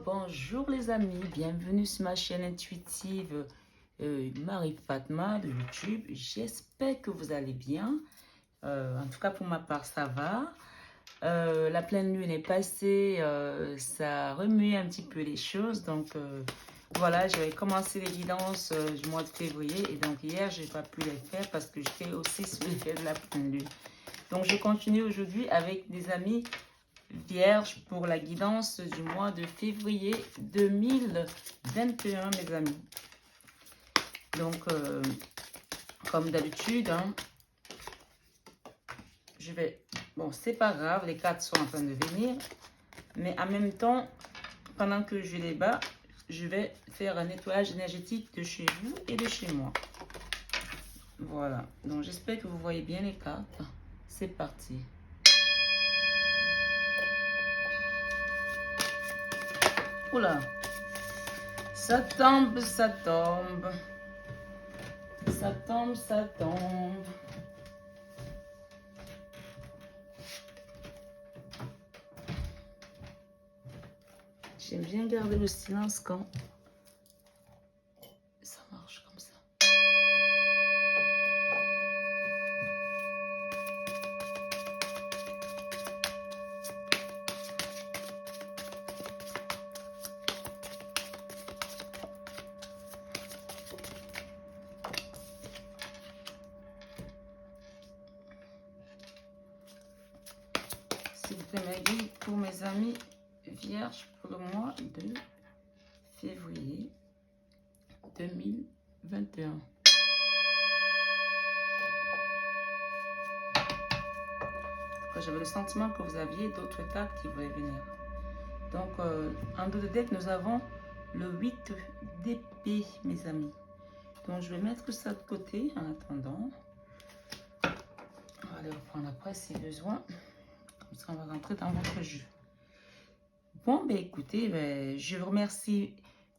Bonjour les amis, bienvenue sur ma chaîne intuitive Marie-Fatma de YouTube. J'espère que vous allez bien. En tout cas pour ma part ça va. La pleine lune est passée, ça remue un petit peu les choses. Donc voilà, j'avais commencé les guidances du mois de février. Et donc hier je n'ai pas pu les faire parce que j'étais aussi sur l'effet de la pleine lune. Donc je continue aujourd'hui avec des amis Vierge pour la guidance du mois de février 2021, mes amis. Donc, comme d'habitude, hein, je vais... Bon, c'est pas grave, les cartes sont en train de venir. Mais en même temps, pendant que je les bats, je vais faire un nettoyage énergétique de chez vous et de chez moi. Voilà. Donc, j'espère que vous voyez bien les cartes. C'est parti. Oula, ça tombe, ça tombe. Ça tombe, ça tombe. J'aime bien garder le silence quand ça marche comme ça. S'il vous plaît, ma guide pour mes amis vierges pour le mois de février 2021. J'avais le sentiment que vous aviez d'autres cartes qui voulaient venir. Donc, en dos de deck, nous avons le 8 d'épée, mes amis. Donc, je vais mettre ça de côté en attendant. On va aller reprendre après si besoin. Comme ça, on va rentrer dans votre jeu. Bon, ben écoutez, je vous remercie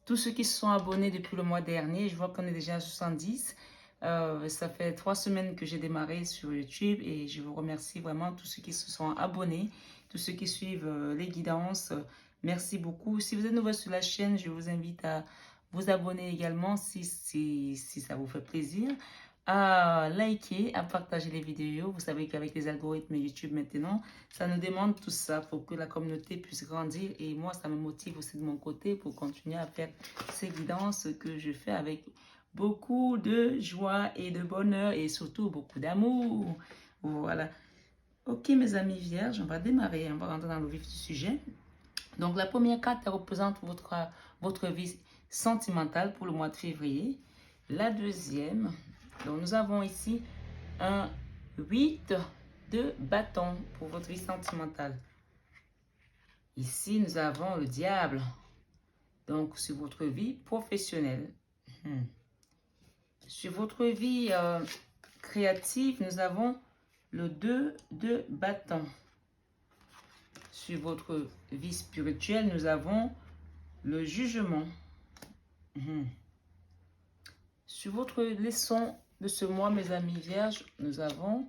tous ceux qui se sont abonnés depuis le mois dernier. Je vois qu'on est déjà à 70. Ça fait 3 semaines que j'ai démarré sur YouTube et je vous remercie vraiment tous ceux qui se sont abonnés, tous ceux qui suivent les guidances. Merci beaucoup. Si vous êtes nouveau sur la chaîne, je vous invite à vous abonner également si ça vous fait plaisir, à liker, à partager les vidéos. Vous savez qu'avec les algorithmes YouTube maintenant, ça nous demande tout ça pour que la communauté puisse grandir. Et moi, ça me motive aussi de mon côté pour continuer à faire ces guidances que je fais avec beaucoup de joie et de bonheur et surtout beaucoup d'amour. Voilà. Ok, mes amis vierges, on va démarrer, on va rentrer dans le vif du sujet. Donc, la première carte, elle représente votre vie sentimentale pour le mois de février. La deuxième, donc nous avons ici un 8 de bâton pour votre vie sentimentale. Ici, nous avons le diable. Donc, sur votre vie professionnelle. Sur votre vie créative, nous avons le 2 de bâton. Sur votre vie spirituelle, nous avons le jugement. Sur votre leçon de ce mois, mes amis vierges, nous avons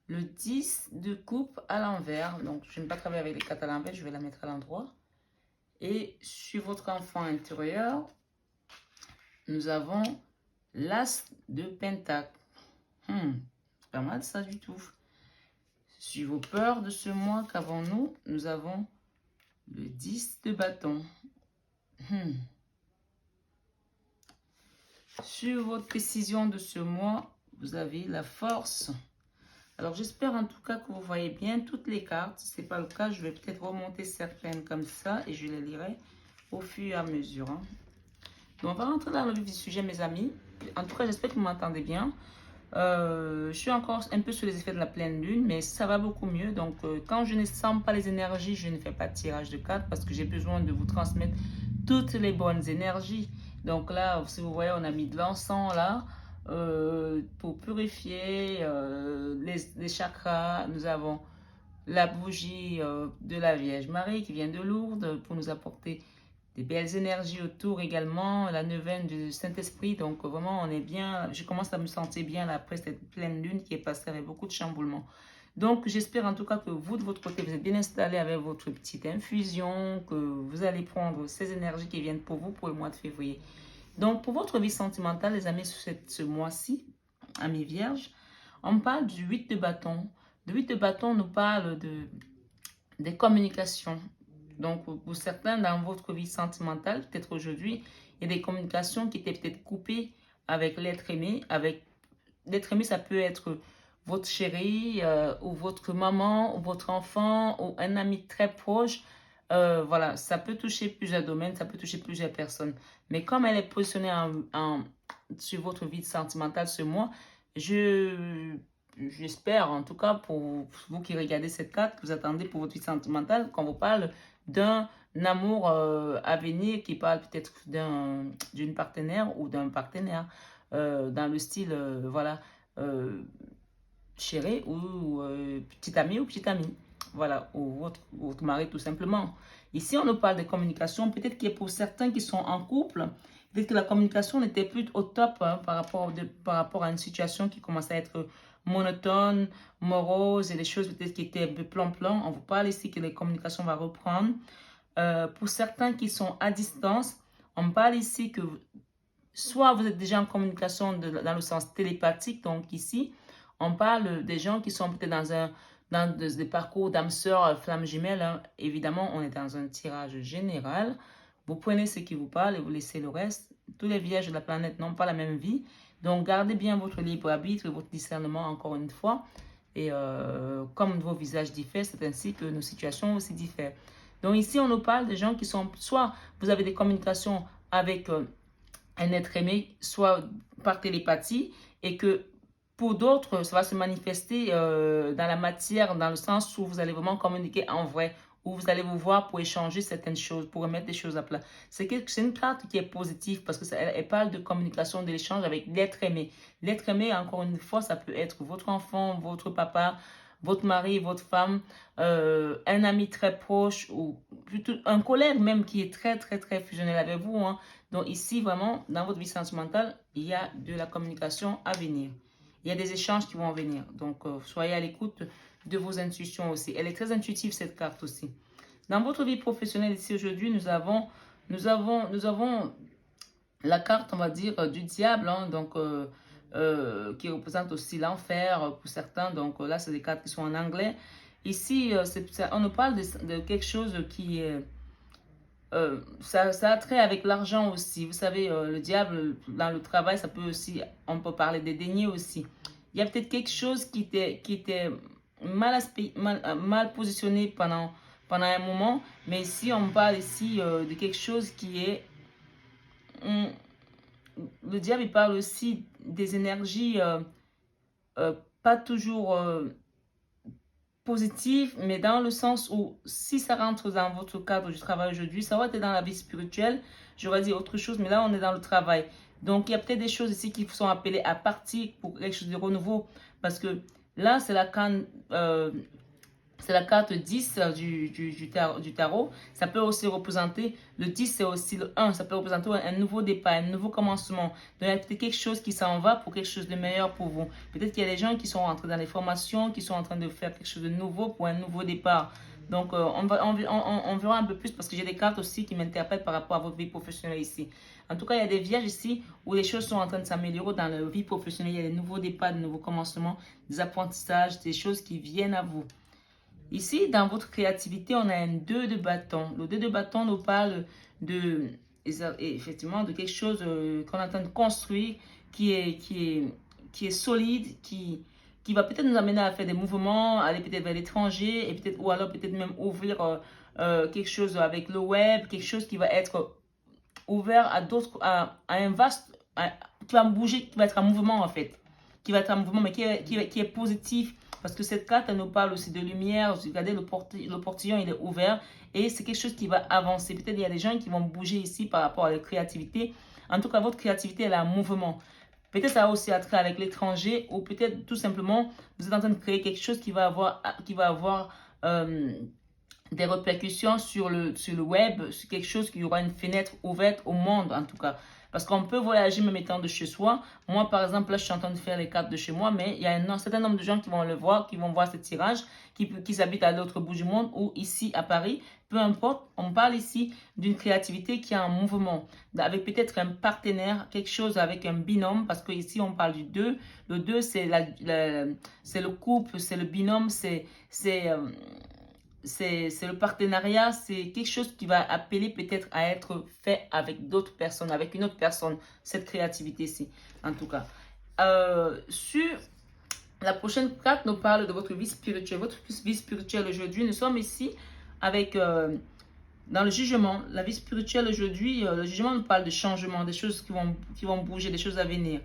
le 10 de coupe à l'envers. Donc, je n'ai pas travaillé avec les cartes à l'envers, je vais la mettre à l'endroit. Et sur votre enfant intérieur, nous avons l'as de pentacle. C'est pas mal ça du tout. Sur vos peurs de ce mois, qu'avons-nous? Nous avons le 10 de bâton. Sur votre décision de ce mois, vous avez la force. Alors, j'espère en tout cas que vous voyez bien toutes les cartes. Si ce n'est pas le cas, je vais peut-être remonter certaines comme ça et je les lirai au fur et à mesure. Donc, on va rentrer dans le vif du sujet, mes amis. En tout cas, j'espère que vous m'entendez bien. Je suis encore un peu sous les effets de la pleine lune, mais ça va beaucoup mieux. Donc, quand je ne sens pas les énergies, je ne fais pas de tirage de cartes parce que j'ai besoin de vous transmettre toutes les bonnes énergies. Donc là, si vous voyez, on a mis de l'encens là pour purifier les chakras. Nous avons la bougie de la Vierge Marie qui vient de Lourdes pour nous apporter des belles énergies autour également, la neuvaine du Saint-Esprit. Donc vraiment, on est bien. Je commence à me sentir bien là, après cette pleine lune qui est passée avec beaucoup de chamboulements. Donc, j'espère en tout cas que vous, de votre côté, vous êtes bien installé avec votre petite infusion, que vous allez prendre ces énergies qui viennent pour vous pour le mois de février. Donc, pour votre vie sentimentale, les amis, ce mois-ci, amis vierges, on parle du 8 de bâton. Le 8 de bâton nous parle des communications. Donc, pour certains, dans votre vie sentimentale, peut-être aujourd'hui, il y a des communications qui étaient peut-être coupées avec l'être aimé. Avec l'être aimé, ça peut être votre chéri, ou votre maman, ou votre enfant, ou un ami très proche. Voilà, ça peut toucher plusieurs domaines, ça peut toucher plusieurs personnes. Mais comme elle est positionnée sur votre vie sentimentale ce mois, j'espère, en tout cas, pour vous qui regardez cette carte, que vous attendez pour votre vie sentimentale, qu'on vous parle d'un amour à venir, qui parle peut-être d'une partenaire ou d'un partenaire, dans le style, voilà, chéri ou petit ami ou petite amie. Voilà, ou votre mari tout simplement. Ici, on nous parle de communication. Peut-être qu'il y a pour certains qui sont en couple, peut-être que la communication n'était plus au top, hein, par rapport à une situation qui commence à être monotone, morose, et des choses peut-être qui étaient un peu plan-plan. On vous parle ici que les communications vont reprendre. Pour certains qui sont à distance, on parle ici que soit vous êtes déjà en communication dans le sens télépathique, donc ici, on parle des gens qui sont peut-être dans des parcours d'âme sœur, flamme jumelle, hein. Évidemment, on est dans un tirage général. Vous prenez ce qui vous parle et vous laissez le reste. Tous les vierges de la planète n'ont pas la même vie. Donc, gardez bien votre libre arbitre, votre discernement, encore une fois. Et comme vos visages diffèrent, c'est ainsi que nos situations aussi diffèrent. Donc, ici, on nous parle de gens qui sont... Soit vous avez des communications avec un être aimé, soit par télépathie, et que pour d'autres, ça va se manifester dans la matière, dans le sens où vous allez vraiment communiquer en vrai, où vous allez vous voir pour échanger certaines choses, pour remettre des choses à plat. C'est une carte qui est positive parce qu'elle parle de communication, de l'échange avec l'être aimé. L'être aimé, encore une fois, ça peut être votre enfant, votre papa, votre mari, votre femme, un ami très proche ou plutôt un collègue même qui est très, très, très fusionnel avec vous, hein. Donc ici, vraiment, dans votre vie sentimentale, il y a de la communication à venir. Il y a des échanges qui vont venir. Donc, soyez à l'écoute de vos intuitions aussi. Elle est très intuitive, cette carte aussi. Dans votre vie professionnelle, ici, aujourd'hui, nous avons la carte, on va dire, du diable, hein, donc, qui représente aussi l'enfer pour certains. Donc, là, c'est des cartes qui sont en anglais. Ici, on nous parle de quelque chose qui est... ça a trait avec l'argent aussi. Vous savez, le diable, dans le travail, ça peut aussi, on peut parler des deniers aussi. Il y a peut-être quelque chose qui était mal positionné pendant un moment. Mais ici, on parle ici de quelque chose qui est... le diable, il parle aussi des énergies pas toujours... positif, mais dans le sens où si ça rentre dans votre cadre du travail aujourd'hui, ça va être dans la vie spirituelle, j'aurais dit autre chose, mais là on est dans le travail. Donc il y a peut-être des choses ici qui sont appelées à partir pour quelque chose de renouveau, parce que là c'est la carte 10 du tarot. Ça peut aussi représenter, le 10 c'est aussi le 1, ça peut représenter un nouveau départ, un nouveau commencement. Donc il y a peut-être quelque chose qui s'en va pour quelque chose de meilleur pour vous. Peut-être qu'il y a des gens qui sont entrés dans les formations, qui sont en train de faire quelque chose de nouveau pour un nouveau départ. Donc on verra un peu plus parce que j'ai des cartes aussi qui m'interpellent par rapport à votre vie professionnelle ici. En tout cas, il y a des vierges ici où les choses sont en train de s'améliorer dans leur vie professionnelle. Il y a des nouveaux départs, de nouveaux commencements, des apprentissages, des choses qui viennent à vous. Ici, dans votre créativité, on a un 2 de bâton. Le 2 de bâton nous parle effectivement de quelque chose qu'on est en train de construire, qui est solide, qui va peut-être nous amener à faire des mouvements, aller peut-être vers l'étranger, ou alors peut-être même ouvrir quelque chose avec le web, quelque chose qui va être ouvert à un vaste, qui va bouger, qui va être en mouvement en fait, qui va être en mouvement, mais qui est positif. Parce que cette carte, elle nous parle aussi de lumière. Regardez, le portillon, il est ouvert. Et c'est quelque chose qui va avancer. Peut-être qu'il y a des gens qui vont bouger ici par rapport à la créativité. En tout cas, votre créativité, elle est en mouvement. Peut-être ça a aussi à trait avec l'étranger. Ou peut-être tout simplement, vous êtes en train de créer quelque chose qui va avoir des répercussions sur le web, sur quelque chose qui aura une fenêtre ouverte au monde en tout cas. Parce qu'on peut voyager même étant de chez soi. Moi, par exemple, là, je suis en train de faire les cartes de chez moi, mais il y a un certain nombre de gens qui vont le voir, qui vont voir ce tirage, qui habitent à l'autre bout du monde ou ici à Paris. Peu importe, on parle ici d'une créativité qui est en mouvement, avec peut-être un partenaire, quelque chose avec un binôme, parce que ici on parle du 2. Le 2, c'est le couple, c'est le binôme, c'est le partenariat, c'est quelque chose qui va appeler peut-être à être fait avec d'autres personnes, avec une autre personne, cette créativité-ci, en tout cas. Sur la prochaine carte nous parle de votre vie spirituelle. Votre vie spirituelle aujourd'hui, nous sommes ici avec, dans le jugement, la vie spirituelle aujourd'hui, le jugement nous parle de changement, des choses qui vont bouger, des choses à venir.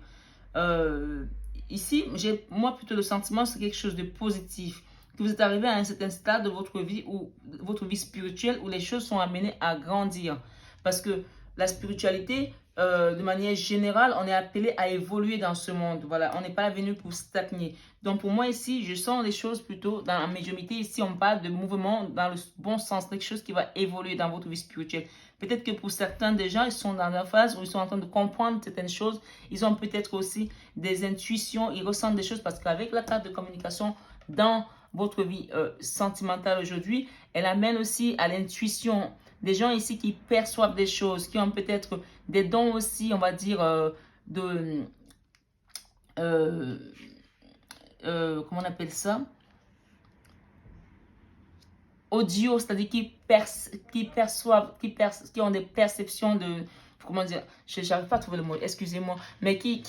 Ici, moi plutôt le sentiment, c'est quelque chose de positif, que vous êtes arrivé à un certain stade de votre vie ou votre vie spirituelle où les choses sont amenées à grandir. Parce que la spiritualité, de manière générale, on est appelé à évoluer dans ce monde. Voilà, on n'est pas venu pour stagner. Donc pour moi ici, je sens les choses plutôt dans la médiumnité. Ici, on parle de mouvement dans le bon sens, quelque chose qui va évoluer dans votre vie spirituelle. Peut-être que pour certains déjà, ils sont dans la phase où ils sont en train de comprendre certaines choses. Ils ont peut-être aussi des intuitions, ils ressentent des choses parce qu'avec la carte de communication dans votre vie sentimentale aujourd'hui, elle amène aussi à l'intuition. Des gens ici qui perçoivent des choses, qui ont peut-être des dons aussi, on va dire, comment on appelle ça? Audio, c'est-à-dire qui ont des perceptions de, comment dire, je n'arrive pas à trouver le mot, excusez-moi, mais qui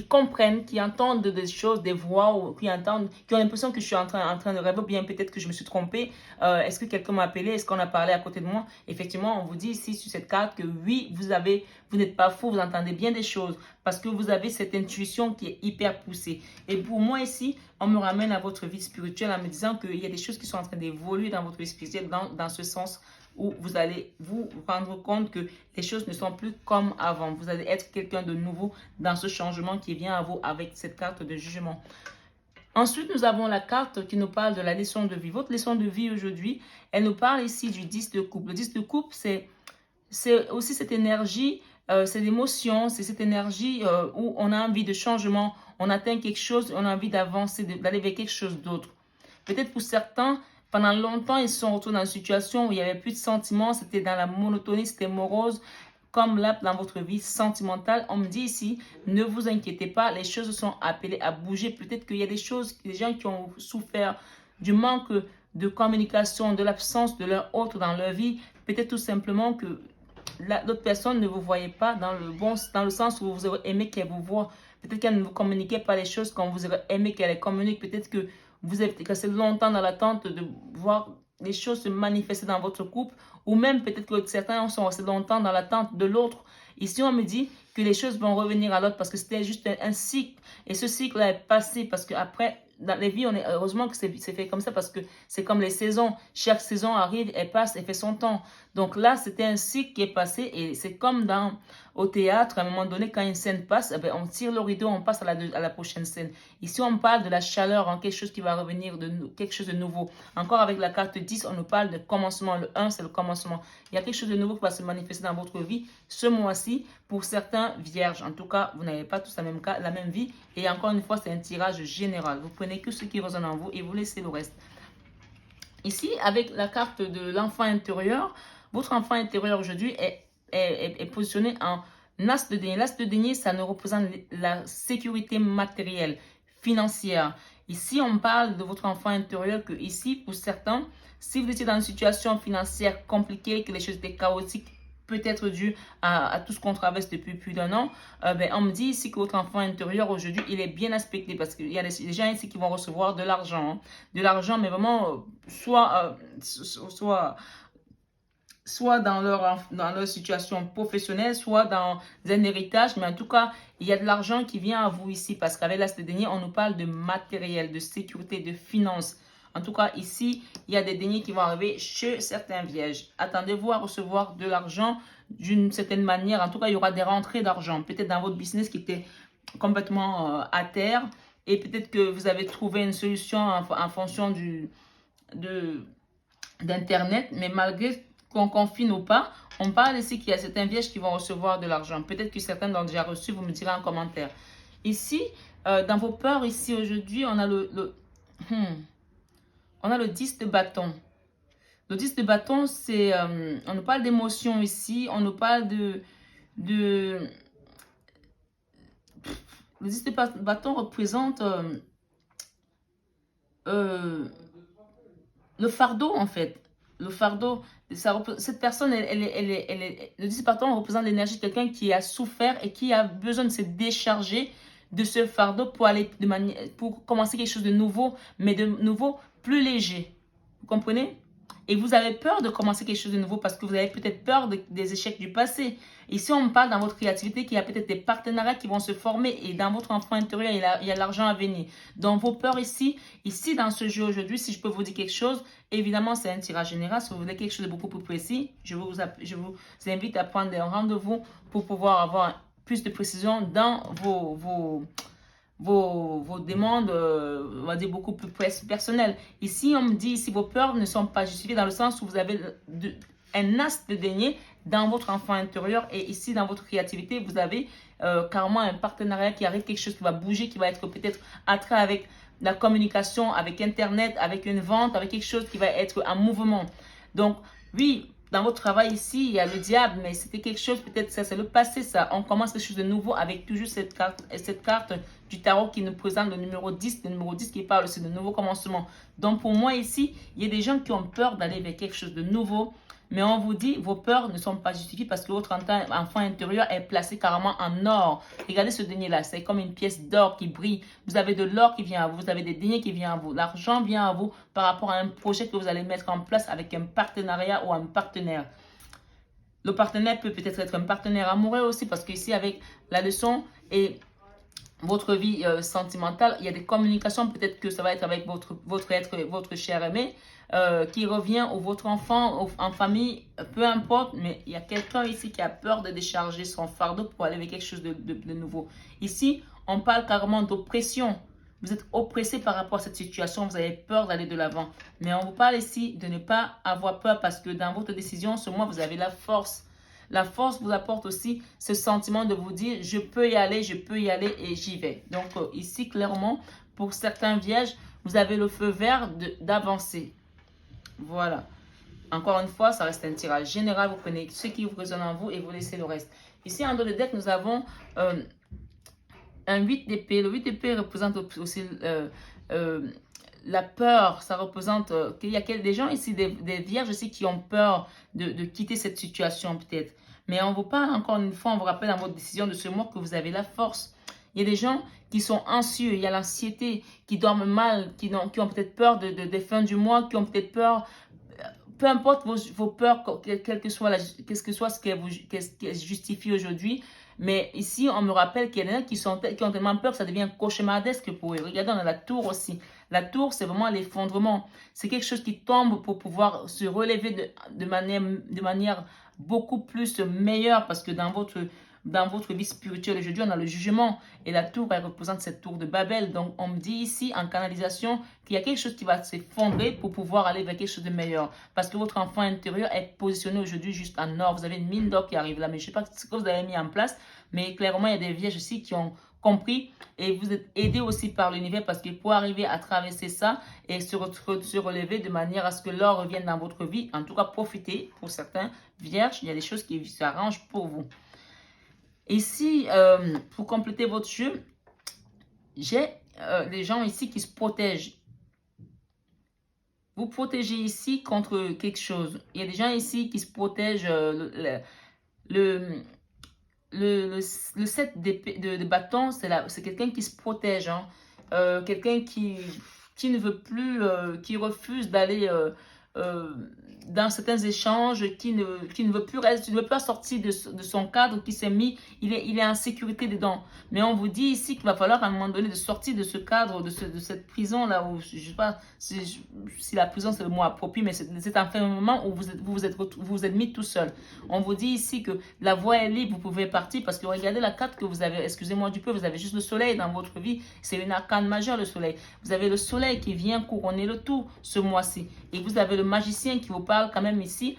comprennent, qui entendent des choses, des voix, ou qui entendent, qui ont l'impression que je suis en train de rêver, ou bien peut-être que je me suis trompée. Est-ce que quelqu'un m'a appelé? Est-ce qu'on a parlé à côté de moi? Effectivement, on vous dit ici sur cette carte que oui, vous n'êtes pas fou, vous entendez bien des choses, parce que vous avez cette intuition qui est hyper poussée. Et pour moi ici, on me ramène à votre vie spirituelle en me disant qu'il y a des choses qui sont en train d'évoluer dans votre vie spirituelle, dans ce sens où vous allez vous rendre compte que les choses ne sont plus comme avant. Vous allez être quelqu'un de nouveau dans ce changement qui vient à vous avec cette carte de jugement. Ensuite, nous avons la carte qui nous parle de la leçon de vie. Votre leçon de vie aujourd'hui, elle nous parle ici du 10 de coupe. Le 10 de coupe, c'est aussi cette énergie, c'est l'émotion, c'est cette énergie où on a envie de changement, on atteint quelque chose, on a envie d'avancer, d'aller vers quelque chose d'autre. Peut-être pour certains, pendant longtemps, ils se sont retrouvés dans une situation où il n'y avait plus de sentiments, c'était dans la monotonie, c'était morose. Comme là, dans votre vie sentimentale, on me dit ici, ne vous inquiétez pas, les choses sont appelées à bouger. Peut-être qu'il y a des gens qui ont souffert du manque de communication, de l'absence de l'un autre dans leur vie. Peut-être tout simplement que l'autre personne ne vous voyait pas dans le sens où vous aurez aimé qu'elle vous voie. Peut-être qu'elle ne vous communiquait pas les choses comme vous aurez aimé qu'elle les communique. Peut-être que vous êtes resté longtemps dans l'attente de voir les choses se manifester dans votre couple, ou même peut-être que certains sont restés longtemps dans l'attente de l'autre. Ici, on me dit que les choses vont revenir à l'autre parce que c'était juste un cycle. Et ce cycle-là est passé parce qu'après, dans les vies, heureusement que c'est fait comme ça parce que c'est comme les saisons. Chaque saison arrive, elle passe, elle fait son temps. Donc là, c'était un cycle qui est passé et c'est comme au théâtre, à un moment donné, quand une scène passe, eh bien, on tire le rideau, on passe à la prochaine scène. Ici, on parle de la chaleur, quelque chose qui va revenir, quelque chose de nouveau. Encore avec la carte 10, on nous parle de commencement. Le 1, c'est le commencement. Il y a quelque chose de nouveau qui va se manifester dans votre vie ce mois-ci. Pour certains vierges, en tout cas, vous n'avez pas tous la même vie. Et encore une fois, c'est un tirage général. Vous prenez que ce qui résonne en vous et vous laissez le reste. Ici, avec la carte de l'enfant intérieur, votre enfant intérieur aujourd'hui est positionné en as de denier. L'as de denier, ça nous représente la sécurité matérielle, financière. Ici, on parle de votre enfant intérieur que ici, pour certains, si vous étiez dans une situation financière compliquée, que les choses étaient chaotiques, peut-être dû à tout ce qu'on traverse depuis plus d'un an, on me dit ici que votre enfant intérieur aujourd'hui, il est bien aspecté parce qu'il y a des gens ici qui vont recevoir de l'argent. Hein. De l'argent, mais vraiment, soit dans leur situation professionnelle, soit dans un héritage, mais en tout cas, il y a de l'argent qui vient à vous ici parce qu'avec l'as de denier, on nous parle de matériel, de sécurité, de finances. En tout cas, ici, il y a des deniers qui vont arriver chez certains vierges. Attendez-vous à recevoir de l'argent d'une certaine manière. En tout cas, il y aura des rentrées d'argent. Peut-être dans votre business qui était complètement à terre. Et peut-être que vous avez trouvé une solution en fonction d'Internet, mais malgré qu'on confine ou pas, on parle ici qu'il y a certains vierges qui vont recevoir de l'argent. Peut-être que certains l'ont déjà reçu, vous me direz en commentaire. Ici, dans vos peurs, ici aujourd'hui, on a on a le 10 de bâton. Le 10 de bâton, c'est, on nous parle d'émotion ici, on nous parle le 10 de bâton représente le fardeau, en fait. Le fardeau, cette personne, le 10 de bâton représente l'énergie de quelqu'un qui a souffert et qui a besoin de se décharger de ce fardeau pour aller pour commencer quelque chose de nouveau, mais de nouveau plus léger. Vous comprenez? Et vous avez peur de commencer quelque chose de nouveau parce que vous avez peut-être peur des échecs du passé. Ici, on me parle dans votre créativité qu'il y a peut-être des partenariats qui vont se former et dans votre enfant intérieur, il y a l'argent à venir. Dans vos peurs ici, dans ce jeu aujourd'hui, si je peux vous dire quelque chose, évidemment, c'est un tirage général. Si vous voulez quelque chose de beaucoup plus précis, je vous invite à prendre un rendez-vous pour pouvoir avoir plus de précision dans vos demandes, on va dire, beaucoup plus personnelles. Ici, on me dit, ici, vos peurs ne sont pas justifiées dans le sens où vous avez un as de denier dans votre enfant intérieur et ici, dans votre créativité, vous avez carrément un partenariat qui arrive, quelque chose qui va bouger, qui va être peut-être attrait avec la communication, avec Internet, avec une vente, avec quelque chose qui va être en mouvement. Donc, oui, dans votre travail ici, il y a le diable, mais c'était quelque chose, peut-être ça, c'est le passé, ça. On commence quelque chose de nouveau avec toujours cette carte du tarot qui nous présente le numéro 10 qui parle aussi de nouveau commencement. Donc, pour moi ici, il y a des gens qui ont peur d'aller vers quelque chose de nouveau, mais on vous dit, vos peurs ne sont pas justifiées parce que votre enfant intérieur est placé carrément en or. Regardez ce denier-là, c'est comme une pièce d'or qui brille. Vous avez de l'or qui vient à vous, vous avez des deniers qui viennent à vous. L'argent vient à vous par rapport à un projet que vous allez mettre en place avec un partenariat ou un partenaire. Le partenaire peut peut-être être un partenaire amoureux aussi parce qu'ici, avec la leçon et votre vie sentimentale, il y a des communications, peut-être que ça va être avec votre cher aimé, qui revient ou votre enfant en famille, peu importe, mais il y a quelqu'un ici qui a peur de décharger son fardeau pour aller vers quelque chose de nouveau. Ici, on parle carrément d'oppression. Vous êtes oppressé par rapport à cette situation, vous avez peur d'aller de l'avant. Mais on vous parle ici de ne pas avoir peur parce que dans votre décision, ce mois, vous avez la force. La force vous apporte aussi ce sentiment de vous dire, je peux y aller et j'y vais. Donc ici, clairement, pour certains vierges, vous avez le feu vert d'avancer. Voilà. Encore une fois, ça reste un tirage général. Vous prenez ce qui vous résonne en vous et vous laissez le reste. Ici, en dos de deck, nous avons un 8 d'épée. Le 8 d'épée représente aussi la peur. Ça représente qu'il y a des gens ici, des vierges aussi, qui ont peur de quitter cette situation peut-être. Mais on vous parle encore une fois, on vous rappelle dans votre décision de ce mois que vous avez la force. Il y a des gens qui sont anxieux, il y a l'anxiété, qui dorment mal, qui ont peut-être peur des fins du mois, qui ont peut-être peur, peu importe vos peurs, quel que soit ce qu'elles justifient aujourd'hui. Mais ici, on me rappelle qu'il y en a qui ont tellement peur que ça devient cauchemardesque pour eux. Regardez, on a la tour aussi. La tour, c'est vraiment l'effondrement. C'est quelque chose qui tombe pour pouvoir se relever de manière beaucoup plus meilleure parce que dans votre vie spirituelle aujourd'hui, on a le jugement et la tour, elle représente cette tour de Babel. Donc, on me dit ici, en canalisation, qu'il y a quelque chose qui va s'effondrer pour pouvoir aller vers quelque chose de meilleur. Parce que votre enfant intérieur est positionné aujourd'hui juste en or. Vous avez une mine d'or qui arrive là, mais je ne sais pas ce que vous avez mis en place, mais clairement, il y a des vierges ici qui ont compris et vous êtes aidés aussi par l'univers parce que pour arriver à traverser ça et se relever de manière à ce que l'or revienne dans votre vie, en tout cas, profitez pour certains vierges, il y a des choses qui s'arrangent pour vous. Ici, pour compléter votre jeu, j'ai des gens ici qui se protègent. Vous protégez ici contre quelque chose. Il y a des gens ici qui se protègent. Le 7 de bâton, c'est quelqu'un qui se protège. Hein. Quelqu'un qui ne veut plus, qui refuse d'aller dans certains échanges, qui ne veut plus rester, ne veut pas sortir de son cadre, qui s'est mis, il est en sécurité dedans. Mais on vous dit ici qu'il va falloir à un moment donné de sortir de ce cadre, de cette prison là où, je ne sais pas si la prison c'est le mot approprié, mais c'est enfin un moment où vous vous êtes mis tout seul. On vous dit ici que la voie est libre, vous pouvez partir parce que regardez la carte que vous avez, excusez-moi du peu, vous avez juste le soleil dans votre vie, c'est une arcane majeure le soleil. Vous avez le soleil qui vient couronner le tout ce mois-ci et vous avez le magicien qui vous parle quand même ici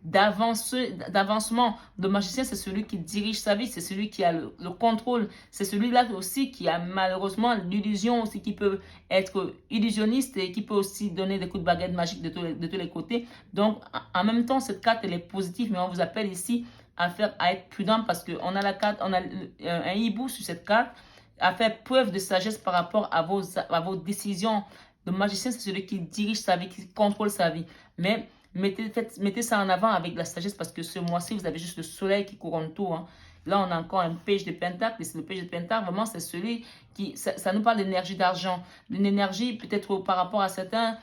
d'avancement. Le magicien, c'est celui qui dirige sa vie, c'est celui qui a le contrôle, c'est celui-là aussi qui a malheureusement l'illusion aussi, qui peut être illusionniste et qui peut aussi donner des coups de baguette magique de tous les côtés. Donc, en même temps, cette carte, elle est positive, mais on vous appelle ici à être prudent parce qu'on a la carte, on a un hibou sur cette carte, à faire preuve de sagesse par rapport à vos décisions. Le magicien, c'est celui qui dirige sa vie, qui contrôle sa vie. Mais mettez ça en avant avec la sagesse parce que ce mois-ci, vous avez juste le soleil qui couronne tout. Hein. Là, on a encore un page de pentacle. Et le page de pentacle, vraiment, c'est celui qui... Ça nous parle d'énergie d'argent. D'une énergie, peut-être par rapport à certains...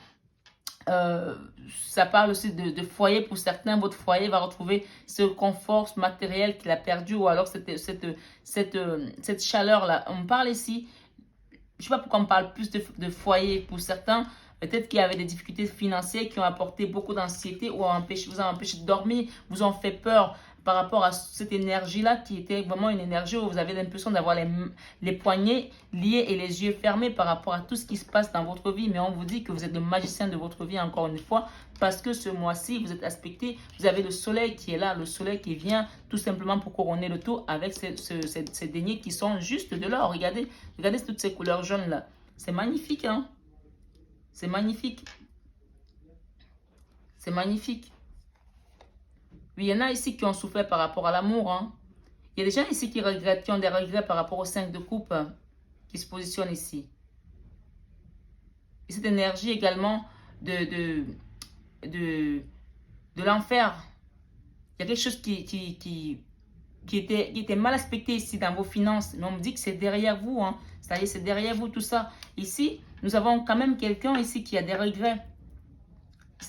ça parle aussi de foyer pour certains. Votre foyer va retrouver ce confort matériel qu'il a perdu ou alors cette chaleur-là. On parle ici, je ne sais pas pourquoi on parle plus de foyer pour certains. Peut-être qu'il y avait des difficultés financières qui ont apporté beaucoup d'anxiété ou vous ont empêché de dormir, vous ont fait peur par rapport à cette énergie-là qui était vraiment une énergie où vous avez l'impression d'avoir les poignets liés et les yeux fermés par rapport à tout ce qui se passe dans votre vie. Mais on vous dit que vous êtes le magicien de votre vie encore une fois parce que ce mois-ci, vous êtes aspecté, vous avez le soleil qui est là, le soleil qui vient tout simplement pour couronner le tout avec ces deniers qui sont juste de l'or. Regardez toutes ces couleurs jaunes-là. C'est magnifique, hein? C'est magnifique. C'est magnifique. Oui, il y en a ici qui ont souffert par rapport à l'amour. Hein. Il y a des gens ici qui regrettent, qui ont des regrets par rapport au 5 de coupe qui se positionne ici. Et cette énergie également de l'enfer. Il y a quelque chose qui était mal aspecté ici dans vos finances. Mais on me dit que c'est derrière vous. Hein. C'est-à-dire c'est derrière vous tout ça. Ici, nous avons quand même quelqu'un ici qui a des regrets.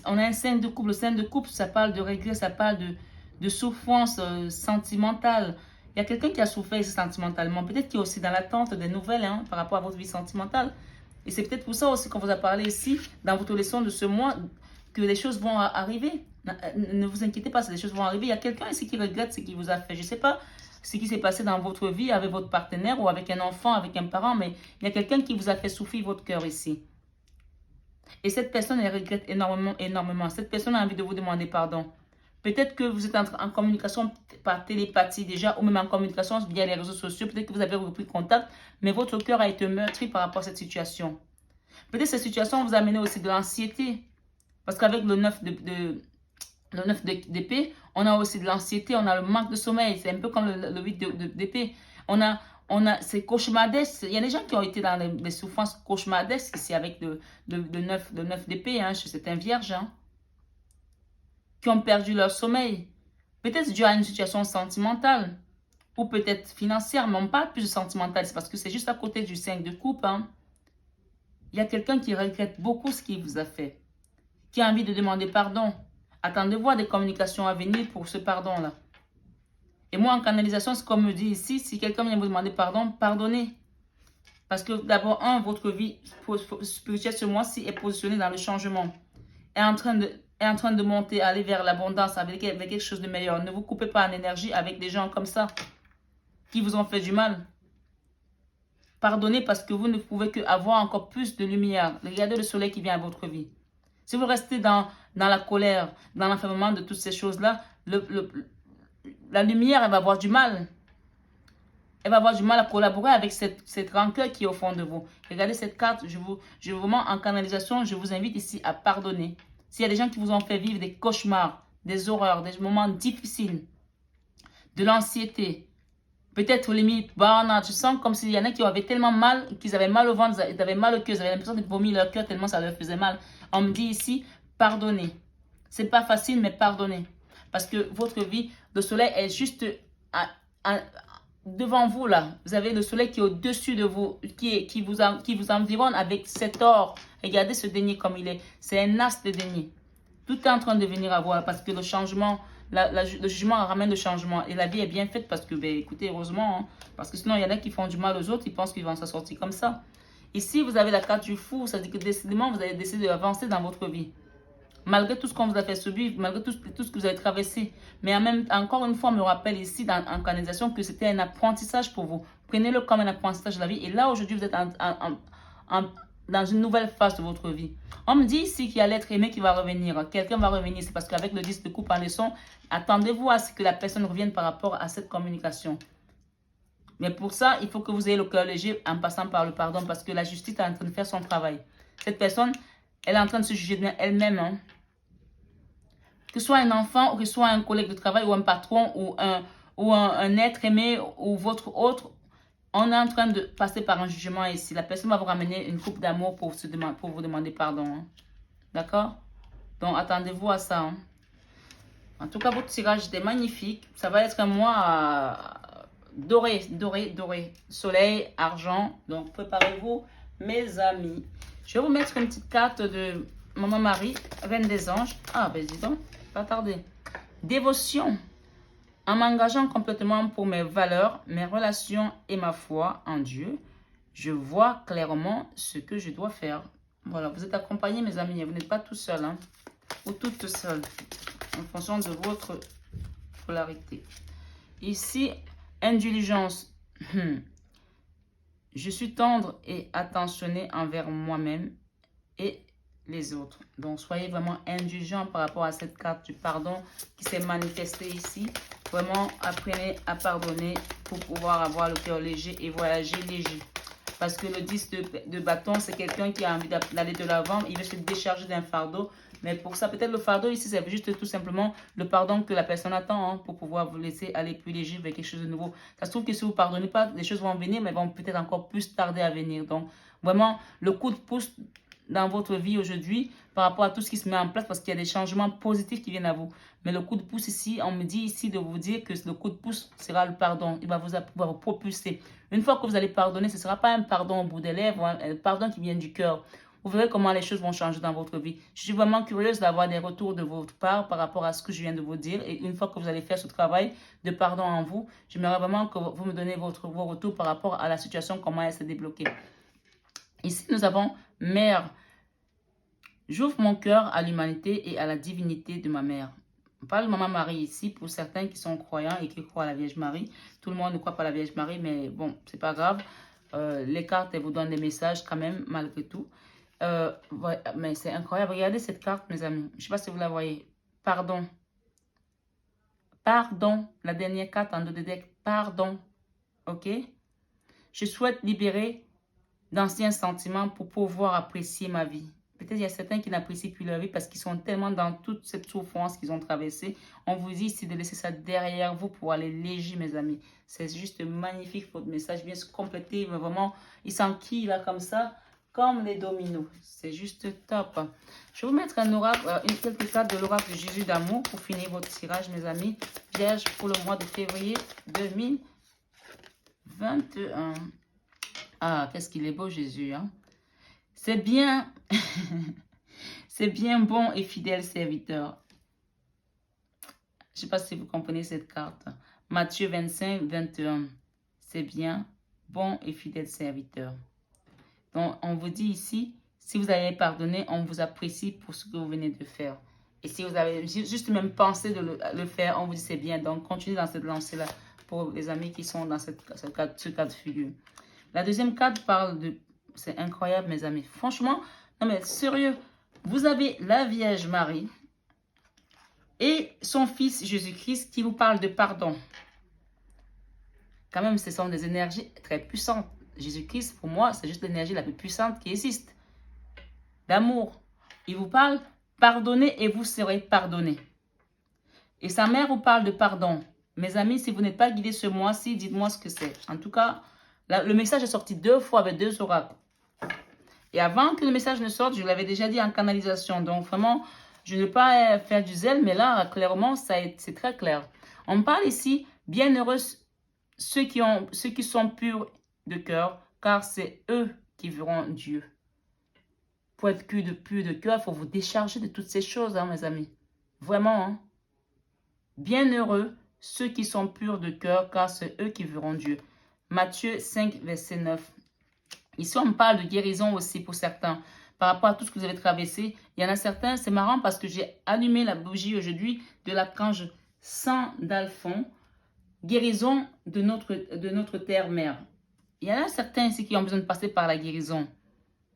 On a un 5 de coupe. Le 5 de coupe, ça parle de regrets, ça parle de souffrance sentimentale. Il y a quelqu'un qui a souffert ici sentimentalement. Peut-être qu'il est aussi dans l'attente des nouvelles hein, par rapport à votre vie sentimentale. Et c'est peut-être pour ça aussi qu'on vous a parlé ici, dans votre leçon de ce mois, que les choses vont arriver. Ne vous inquiétez pas, les choses vont arriver. Il y a quelqu'un ici qui regrette ce qu'il vous a fait. Je ne sais pas ce qui s'est passé dans votre vie avec votre partenaire ou avec un enfant, avec un parent, mais il y a quelqu'un qui vous a fait souffrir votre cœur ici. Et cette personne, elle regrette énormément, énormément. Cette personne a envie de vous demander pardon. Peut-être que vous êtes en communication par télépathie déjà, ou même en communication via les réseaux sociaux. Peut-être que vous avez repris contact, mais votre cœur a été meurtri par rapport à cette situation. Peut-être que cette situation vous a amené aussi de l'anxiété. Parce qu'avec le 9 d'épée, on a aussi de l'anxiété, on a le manque de sommeil. C'est un peu comme le 8 d'épée. C'est cauchemardesque. Il y a des gens qui ont été dans les souffrances cauchemardesques ici avec le 9 d'épée. Hein, c'est un vierge. Hein, qui ont perdu leur sommeil. Peut-être dû à une situation sentimentale. Ou peut-être financière. Mais on parle plus de sentimental. C'est parce que c'est juste à côté du 5 de coupe. Hein. Il y a quelqu'un qui regrette beaucoup ce qu'il vous a fait. Qui a envie de demander pardon. Attendez voir des communications à venir pour ce pardon-là. Et moi, en canalisation, c'est comme me dit ici, si quelqu'un vient vous demander pardon, pardonnez. Parce que d'abord, votre vie spirituelle ce mois-ci est positionnée dans le changement. Est en train de monter, aller vers l'abondance avec quelque chose de meilleur. Ne vous coupez pas en énergie avec des gens comme ça qui vous ont fait du mal. Pardonnez parce que vous ne pouvez qu'avoir encore plus de lumière. Regardez le soleil qui vient à votre vie. Si vous restez dans la colère, dans l'enfermement de toutes ces choses-là, la lumière, elle va avoir du mal. Elle va avoir du mal à collaborer avec cette rancœur qui est au fond de vous. Regardez cette carte, je vraiment en canalisation, je vous invite ici à pardonner. S'il y a des gens qui vous ont fait vivre des cauchemars, des horreurs, des moments difficiles, de l'anxiété, peut-être limite, burn-out, je sens comme s'il y en a qui avaient tellement mal, qu'ils avaient mal au ventre, ils avaient mal au cœur, ils avaient l'impression de vomir leur cœur tellement ça leur faisait mal. On me dit ici, pardonnez. C'est pas facile, mais pardonnez. Parce que votre vie, le soleil est juste devant vous là. Vous avez le soleil qui est au-dessus de vous, qui vous environne avec cet or. Regardez ce denier comme il est. C'est un as de denier. Tout est en train de venir à voir parce que le changement, le jugement ramène le changement. Et la vie est bien faite parce que, ben, écoutez, heureusement, hein, parce que sinon il y en a qui font du mal aux autres, ils pensent qu'ils vont s'en sortir comme ça. Ici, vous avez la carte du fou, ça dit que décidément, vous avez décidé d'avancer dans votre vie. Malgré tout ce qu'on vous a fait subir, malgré tout ce que vous avez traversé. Mais encore une fois, on me rappelle ici, en canalisation, que c'était un apprentissage pour vous. Prenez-le comme un apprentissage de la vie. Et là, aujourd'hui, vous êtes dans une nouvelle phase de votre vie. On me dit ici qu'il y a l'être aimé qui va revenir. Quelqu'un va revenir. C'est parce qu'avec le 10 de coupe en leçon, attendez-vous à ce que la personne revienne par rapport à cette communication. Mais pour ça, il faut que vous ayez le cœur léger en passant par le pardon parce que la justice est en train de faire son travail. Cette personne, elle est en train de se juger elle-même. Hein. Que ce soit un enfant, ou que ce soit un collègue de travail, ou un patron, ou un être aimé, ou votre autre, on est en train de passer par un jugement ici. La personne va vous ramener une coupe d'amour pour vous demander pardon. Hein. D'accord? Donc, attendez-vous à ça. Hein. En tout cas, votre tirage était magnifique. Ça va être un mois doré, doré, doré. Soleil, argent. Donc, préparez-vous, mes amis. Je vais vous mettre une petite carte de Maman Marie, Reine des Anges. Ah, ben dis donc, pas tarder. Dévotion. En m'engageant complètement pour mes valeurs, mes relations et ma foi en Dieu, je vois clairement ce que je dois faire. Voilà, vous êtes accompagnés, mes amis. Vous n'êtes pas tout seul, hein, ou toute seule, en fonction de votre polarité. Ici, indulgence. Je suis tendre et attentionné envers moi-même et les autres. Donc, soyez vraiment indulgents par rapport à cette carte du pardon qui s'est manifestée ici. Vraiment, apprenez à pardonner pour pouvoir avoir le cœur léger et voyager léger. Parce que le 10 de bâton, c'est quelqu'un qui a envie d'aller de l'avant. Il veut se décharger d'un fardeau. Mais pour ça, peut-être le fardeau ici, c'est juste tout simplement le pardon que la personne attend hein, pour pouvoir vous laisser aller plus léger vers quelque chose de nouveau. Ça se trouve que si vous ne pardonnez pas, les choses vont venir, mais vont peut-être encore plus tarder à venir. Donc, vraiment, le coup de pouce dans votre vie aujourd'hui par rapport à tout ce qui se met en place parce qu'il y a des changements positifs qui viennent à vous. Mais le coup de pouce ici, on me dit ici de vous dire que le coup de pouce sera le pardon. Il va vous propulser. Une fois que vous allez pardonner, ce ne sera pas un pardon au bout des lèvres, un pardon qui vient du cœur. Vous verrez comment les choses vont changer dans votre vie. Je suis vraiment curieuse d'avoir des retours de votre part par rapport à ce que je viens de vous dire. Et une fois que vous allez faire ce travail de pardon en vous, j'aimerais vraiment que vous me donnez vos retours par rapport à la situation, comment elle s'est débloquée. Ici, nous avons Mère. J'ouvre mon cœur à l'humanité et à la divinité de ma mère. On parle de Maman Marie ici pour certains qui sont croyants et qui croient à la Vierge Marie. Tout le monde ne croit pas à la Vierge Marie, mais bon, c'est pas grave. Les cartes, elles vous donnent des messages quand même, malgré tout. Ouais, mais c'est incroyable. Regardez cette carte, mes amis. Je ne sais pas si vous la voyez. Pardon. Pardon. La dernière carte en dos de deck. Pardon. Ok? Je souhaite libérer d'anciens sentiments pour pouvoir apprécier ma vie. Peut-être il y a certains qui n'apprécient plus leur vie parce qu'ils sont tellement dans toute cette souffrance qu'ils ont traversée. On vous dit ici de laisser ça derrière vous pour aller léger, mes amis. C'est juste magnifique, votre message vient se compléter. Mais vraiment, il s'enquille là comme ça, comme les dominos. C'est juste top. Je vais vous mettre un oracle, quelques cartes de l'oracle de Jésus d'amour pour finir votre tirage, mes amis. Vierge pour le mois de février 2021. Ah, qu'est-ce qu'il est beau, Jésus, hein? C'est bien, c'est bien bon et fidèle serviteur. Je ne sais pas si vous comprenez cette carte. Matthieu 25, 21. C'est bien, bon et fidèle serviteur. Donc, on vous dit ici, si vous avez pardonné, on vous apprécie pour ce que vous venez de faire. Et si vous avez juste même pensé de le faire, on vous dit c'est bien. Donc, continuez dans cette lancée-là pour les amis qui sont dans ce cas de figure. La deuxième carte parle de... C'est incroyable, mes amis. Franchement, non mais sérieux, vous avez la Vierge Marie et son fils Jésus-Christ qui vous parle de pardon. Quand même, ce sont des énergies très puissantes. Jésus-Christ, pour moi, c'est juste l'énergie la plus puissante qui existe. D'amour. Il vous parle, pardonnez et vous serez pardonné. Et sa mère vous parle de pardon. Mes amis, si vous n'êtes pas guidés ce mois-ci, dites-moi ce que c'est. En tout cas, le message est sorti 2 fois avec 2 oracles. Et avant que le message ne sorte, je l'avais déjà dit en canalisation. Donc vraiment, je ne veux pas faire du zèle, mais là, clairement, c'est très clair. On parle ici, bienheureux ceux qui sont purs de cœur, car c'est eux qui verront Dieu. Pour être pur de cœur, il faut vous décharger de toutes ces choses, hein, mes amis. Vraiment, hein. Bienheureux ceux qui sont purs de cœur, car c'est eux qui verront Dieu. Matthieu 5, verset 9. Ici, on parle de guérison aussi pour certains. Par rapport à tout ce que vous avez traversé, il y en a certains, c'est marrant parce que j'ai allumé la bougie aujourd'hui de l'archange Saint d'Alphon. Guérison de notre terre-mère. Il y en a certains ici qui ont besoin de passer par la guérison.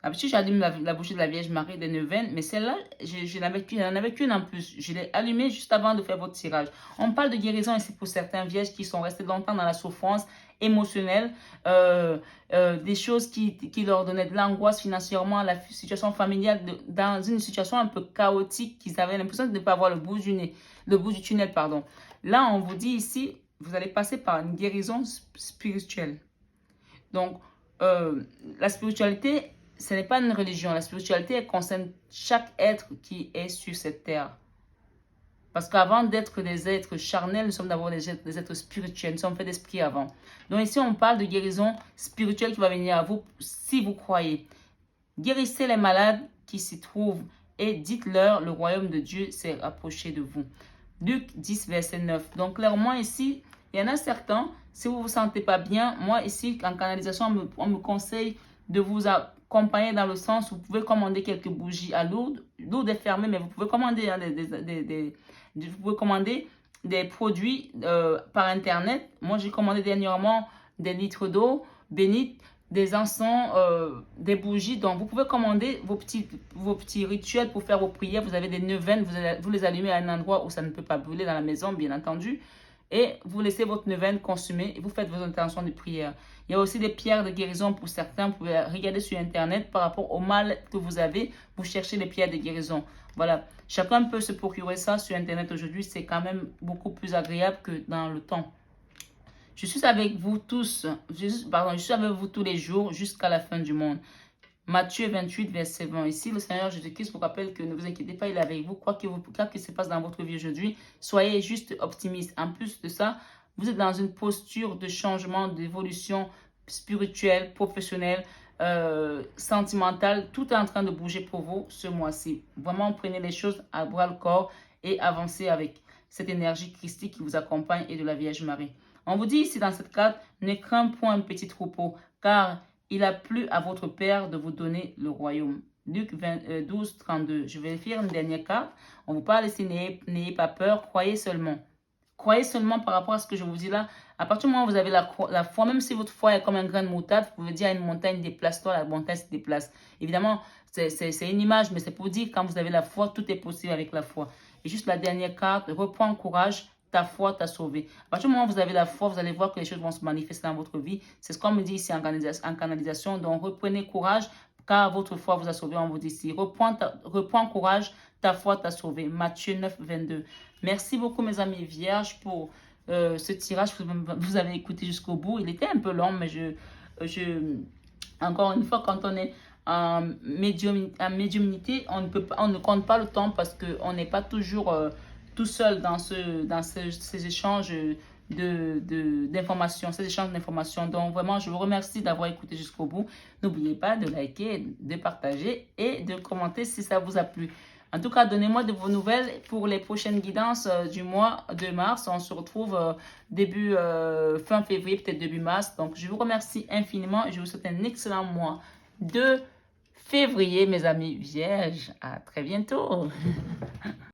D'habitude, j'allume la bougie de la Vierge Marie des neuvaines, mais celle-là, je n'en avais qu'une en plus. Je l'ai allumée juste avant de faire votre tirage. On parle de guérison ici pour certains vierges qui sont restés longtemps dans la souffrance émotionnelle, des choses qui leur donnaient de l'angoisse financièrement, la situation familiale, dans une situation un peu chaotique, qu'ils avaient l'impression de ne pas voir le bout du nez, le bout du tunnel, pardon. Là, on vous dit ici, vous allez passer par une guérison spirituelle. Donc, la spiritualité, ce n'est pas une religion. La spiritualité, elle concerne chaque être qui est sur cette terre. Parce qu'avant d'être des êtres charnels, nous sommes d'abord des êtres spirituels. Nous sommes faits d'esprit avant. Donc ici, on parle de guérison spirituelle qui va venir à vous si vous croyez. Guérissez les malades qui s'y trouvent et dites-leur, le royaume de Dieu s'est approché de vous. Luc 10, verset 9. Donc clairement ici, il y en a certains, si vous ne vous sentez pas bien, moi ici, en canalisation, on me conseille de vous accompagner dans le sens où vous pouvez commander quelques bougies à Lourdes. Lourdes est fermée, mais vous pouvez commander, hein, vous pouvez commander des produits par Internet. Moi, j'ai commandé dernièrement des litres d'eau bénite, des encens, des bougies. Donc, vous pouvez commander vos petits rituels pour faire vos prières. Vous avez des neuvaines, vous les allumez à un endroit où ça ne peut pas brûler dans la maison, bien entendu. Et vous laissez votre neuvaine consumer et vous faites vos intentions de prière. Il y a aussi des pierres de guérison pour certains. Vous pouvez regarder sur Internet par rapport au mal que vous avez. Vous cherchez les pierres de guérison. Voilà. Chacun peut se procurer ça sur Internet aujourd'hui. C'est quand même beaucoup plus agréable que dans le temps. Je suis avec vous tous. Je suis avec vous tous les jours jusqu'à la fin du monde. Matthieu 28, verset 20. Ici, le Seigneur Jésus-Christ vous rappelle que ne vous inquiétez pas, il est avec vous. Quoi qu'il se passe dans votre vie aujourd'hui, soyez juste optimiste. En plus de ça, vous êtes dans une posture de changement, d'évolution spirituelle, professionnelle, sentimentale. Tout est en train de bouger pour vous ce mois-ci. Vraiment, prenez les choses à bras le corps et avancez avec cette énergie christique qui vous accompagne et de la Vierge Marie. On vous dit ici dans cette carte, ne crains point un petit troupeau, car il a plu à votre Père de vous donner le royaume. Luc 12, 32. Je vais faire une dernière carte. On vous parle ici, n'ayez pas peur, croyez seulement. Croyez seulement par rapport à ce que je vous dis là. À partir du moment où vous avez la foi, même si votre foi est comme un grain de moutarde, vous pouvez dire à une montagne, déplace-toi, la montagne se déplace. Évidemment, c'est une image, mais c'est pour dire quand vous avez la foi, tout est possible avec la foi. Et juste la dernière carte, reprends courage. Ta foi t'a sauvé. À partir du moment où vous avez la foi, vous allez voir que les choses vont se manifester dans votre vie. C'est ce qu'on me dit ici en canalisation. Donc, reprenez courage, car votre foi vous a sauvé. On vous dit ici, reprends courage, ta foi t'a sauvé. Matthieu 9, 22. Merci beaucoup, mes amis vierges, pour ce tirage que vous avez écouté jusqu'au bout. Il était un peu long, mais encore une fois, quand on est en médiumnité, on ne compte pas le temps parce qu'on n'est pas toujours tout seul dans ces échanges d'informations, ces échanges d'informations. Donc vraiment, je vous remercie d'avoir écouté jusqu'au bout. N'oubliez pas de liker, de partager et de commenter si ça vous a plu. En tout cas, donnez-moi de vos nouvelles pour les prochaines guidances du mois de mars. On se retrouve fin février, peut-être début mars. Donc, je vous remercie infiniment et je vous souhaite un excellent mois de février, mes amis vierges. À très bientôt.